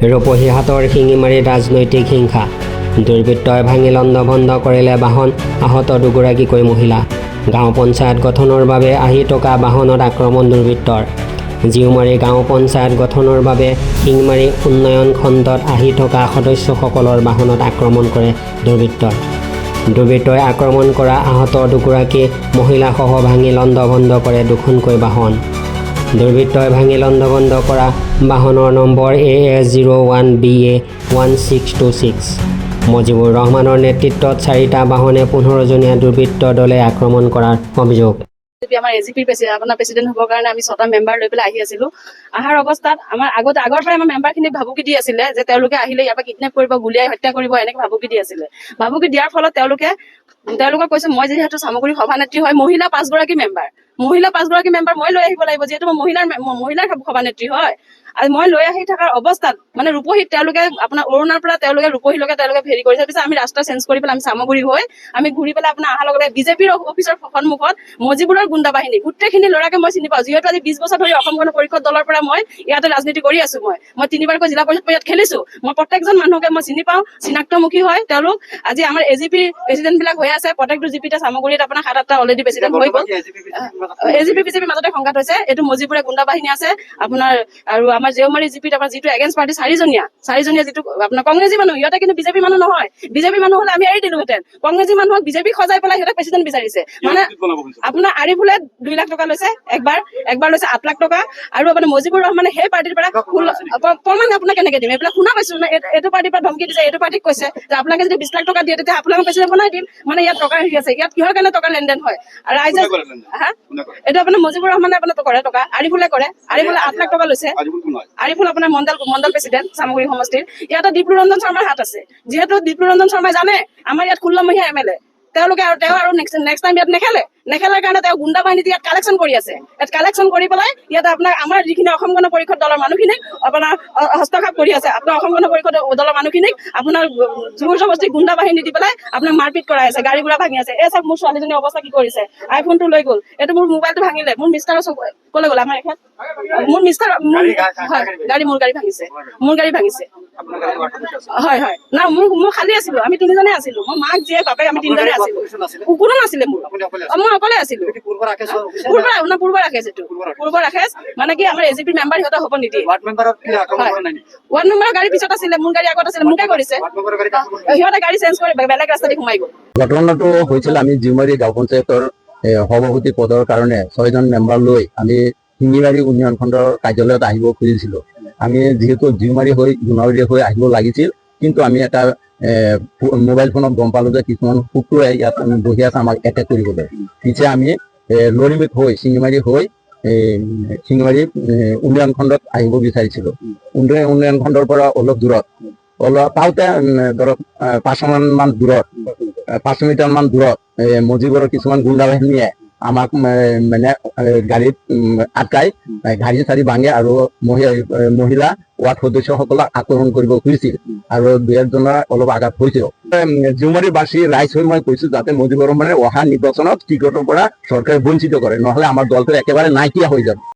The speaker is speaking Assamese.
ৰূপহীহাটৰ শিঙিমাৰী ৰাজনৈতিক হিংসা। দুৰ্বৃত্তই ভাঙি লণ্ডভণ্ড কৰিলে বাহন, আহত দুগৰাকীকৈ মহিলা। গাঁও পঞ্চায়ত গঠনৰ বাবে আহি থকা বাহনত আক্ৰমণ দুৰ্বৃত্তৰ। জিউমাৰী গাঁও পঞ্চায়ত গঠনৰ বাবে শিঙিমাৰী উন্নয়ন খণ্ডত আহি থকা সদস্যসকলৰ বাহনত আক্ৰমণ কৰে দুৰ্বৃত্তই। দুৰ্বৃত্তই আক্ৰমণ কৰা আহত দুগৰাকী মহিলাসহ ভাঙি লণ্ডভণ্ড কৰে দুখনকৈ বাহন। দুৰ্বৃত্তই ভাঙি লণ্ডভণ্ড কৰা বাহনৰ নম্বৰ AS01BA1626। মজিবুৰ ৰহমানৰ নেতৃত্বত 4টা বাহনে 15জনীয়া দুৰ্বৃত্ত দলে আক্ৰমণ কৰাৰ অভিযোগ। আমাৰ এজিপিৰ আপোনাৰ প্ৰেচিডেণ্ট হ'বৰ কাৰণে আমি 6টা মেম্বাৰ লৈ পেলাই আহি আছিলো। অহাৰ অৱস্থাত আমাৰ আগৰ পৰাই আমাৰ মেম্বাৰখিনিক ভাবুকি দি আছিলে যে তেওঁলোকে আহিলে ইয়াৰ পৰা কিডনেপ কৰিব, গুলিয়াই হত্যা কৰিব, এনেকে ভাবুকি দি আছিলে। ভাবুকি দিয়াৰ ফলত তেওঁলোকক কৈছে, মই যিহেতু চামগুৰি সভানেত্ৰী হয়, মহিলা 5গৰাকী মেম্বাৰ মই লৈ আহিব লাগিব, যিহেতু মই মহিলাৰ সভানেত্ৰী হয়। আৰু মই লৈ আহি থকাৰ অৱস্থাত মানে ৰূপহীত তেওঁলোকে আপোনাৰ অৰুণাৰ পৰা ৰূপহীলৈকে হেৰি কৰিছে। পিছত আমি ৰাস্তা চেঞ্জ কৰি পেলাই আমি চামগুৰি হৈ আমি ঘূৰি পেলাই আপোনাৰ অহাৰ লগে বিজেপিৰ অফিচৰ সন্মুখত মজিবুৰৰ গুণ্ডা বাহিনী গোটেইখিনি ল'ৰাকে মই চিনি পাওঁ, যিহেতু আজি 20 বছৰ ধৰি অসম গণ পৰিষদ দলৰ পৰা মই ইয়াতে ৰাজনীতি কৰি আছো। মই 3বাৰকৈ জিলা পৰিষদ ইয়াত খেলিছো। মই প্ৰত্যেকজন মানুহকে মই চিনি পাওঁ, চিনাক্তমুখী হয় তেওঁলোক। আজি আমাৰ এজিপিৰ প্ৰেচিডেণ্ট বিলাক হৈ আছে, প্ৰত্যেকটো জিপিতে চামগুৰিত আপোনাৰ 7-8টা অলৰেডি প্ৰেচিডেণ্ট হৈ গ'ল। এজিপি বিজেপিৰ মাজতে সংঘাত হৈছে। এইটো মজিবুৰে গুণ্ডা বাহিনী আছে আপোনাৰ। আৰু আমাৰ জিউমাৰী জিপিত আমাৰ যিটো এগেইনষ্ট পাৰ্টি 4জনীয়া যিটো আপোনাৰ কংগ্ৰেছী মানুহ, সিহঁতে কিন্তু বিজেপি মানুহ নহয়। বিজেপি মানুহ হলে আমি এৰি দিলোহেঁতেন। কংগ্ৰেছী মানুহক বিজেপি সজাই পেলাই সিহঁতে প্ৰেচিডেণ্ট বিচাৰিছে। মানে আপোনাৰ আৰিফুলে 2 লাখ টকা লৈছে, একবাৰ লৈছে 8 লাখ টকা। আৰু আপোনাৰ মজিবুৰ ৰহমানে সেই পাৰ্টিৰ পৰা প্ৰমাণ আপোনাক কেনেকে দিম? এইবিলাক শুনা পাইছো না, এইটো পাৰ্টিৰ পৰা ধমকি দিছে, এইটো পাৰ্টিক কৈছে যে আপোনালোকে যদি 20 লাখ টকা দিয়ে তেতিয়া আপোনালোক প্ৰেচিডেণ্ট বনাই দিম। মানে ইয়াত টকা হেৰি আছে, ইয়াত কিহৰ কাৰণে টকা লেনদেন হয়? ৰাইজে এইটো আপোনাৰ মজিবুৰ ৰহমানে আপোনাৰ কৰে টকা, আৰিফুলে 8 লাখ টকা লৈছে। আৰিফুল আপোনাৰ মণ্ডল প্ৰেচিডেণ্ট চামগুৰি সমষ্টিৰ। ইয়াতে দীপলুৰঞ্জন শৰ্মাৰ হাত আছে। যিহেতু দীপলুৰঞ্জন শৰ্মাই জানে আমাৰ ইয়াত 16মহীয়া MLA, তেওঁ আৰু নেক্সট টাইম ইয়াত নেখেলাৰ কাৰণে তেওঁ গুণ্ডা বাহিনীত ইয়াত কালেকশ্যন কৰি আছে। ইয়াত কালেকশ্যন কৰি পেলাই ইয়াতে আপোনাৰ আমাৰ যিখিনি অসম গণ পৰিষদ দলৰ মানুহখিনিক আপোনাৰ হস্তক্ষেপ কৰি আছে। আপোনাৰ অসম গণ পৰিষদ দলৰ মানুহখিনিক আপোনাৰ জোৰ জবস্তি গুণ্ডা বাহিনী দি পেলাই আপোনাক মাৰপিট কৰাই আছে, গাড়ী ঘোঁৰা ভাঙি আছে। চাওক মোৰ ছোৱালীজনীৰ অৱস্থা কি কৰিছে, আইফোনটো লৈ গ'ল, এইটো মোৰ মোবাইলটো ভাঙিলে, মোৰ মিষ্টাৰৰ কলৈ গ'ল আমাৰ এখন মোৰ মিষ্টাৰ মোৰ গাড়ী ভাঙিছে। হয় না, মোৰ খালী আছিলো, আমি 3জনে আছিলো। মই মাক জীয়েক বাপেক আমি 3জনে আছিলো, কোনো নাছিলে মোৰ। মই অকলে আছিলো। পূৰ্ব ৰাকেশ মানে কি আমাৰ এজিপি মেম্বাৰ সিহঁতে হ'ব নিদিয়ে। ৱাৰ্ড মেম্বাৰৰ গাড়ী পিছত আছিলে, মোৰ গাড়ী আগত আছিলে, মোকে কৰিছে। সিহঁতে গাড়ী চেঞ্জ কৰি বেলেগ ৰাস্তা দি সোমাই গ'ল। ঘটনাটো হৈছিল আমি জিউমাৰী গাঁও পঞ্চায়তৰ সভাপতি পদৰ কাৰণে 6জন মেম্বাৰ লৈ আমি শিঙিমাৰী উন্নয়ন খণ্ডৰ কাৰ্যালয়ত আহিব খুজিছিলো। আমি যিহেতু জিউমাৰী হৈ গুণাৱলী হৈ আহিব লাগিছিল, কিন্তু আমি এটা মোবাইল ফোনত গম পালো যে কিছুমান শুক্ৰবাৰে ইয়াত বহি আছে আমাক এটেক কৰিবলৈ। পিছে আমি লৰিমেট হৈ শিঙিমাৰী উন্নয়ন খণ্ডত আহিব বিচাৰিছিলো। উন্নয়ন খণ্ডৰ পৰা অলপ পাওঁতে ধৰক 5 মিটাৰ মান দূৰত মজিবুৰৰ কিছুমান গুণ্ডা বাহিনীয়ে আমাক মানে গাড়ীত আটকাই গাড়ী চাৰি ভাঙে আৰু মহিলা ৱাৰ্ড সদস্যসকলক আক্ৰমণ কৰিব খুজিছিল আৰু 2-1জনৰ অলপ আঘাত হৈছিল। জিউমাৰীবাসী ৰাইজ হৈ মই কৈছো যাতে মজিবুৰ ৰহমানে অহা নিৰ্বাচনত টিকটৰ পৰা চৰকাৰে বঞ্চিত কৰে, নহলে আমাৰ দলটো একেবাৰে নাইকিয়া হৈ যাব।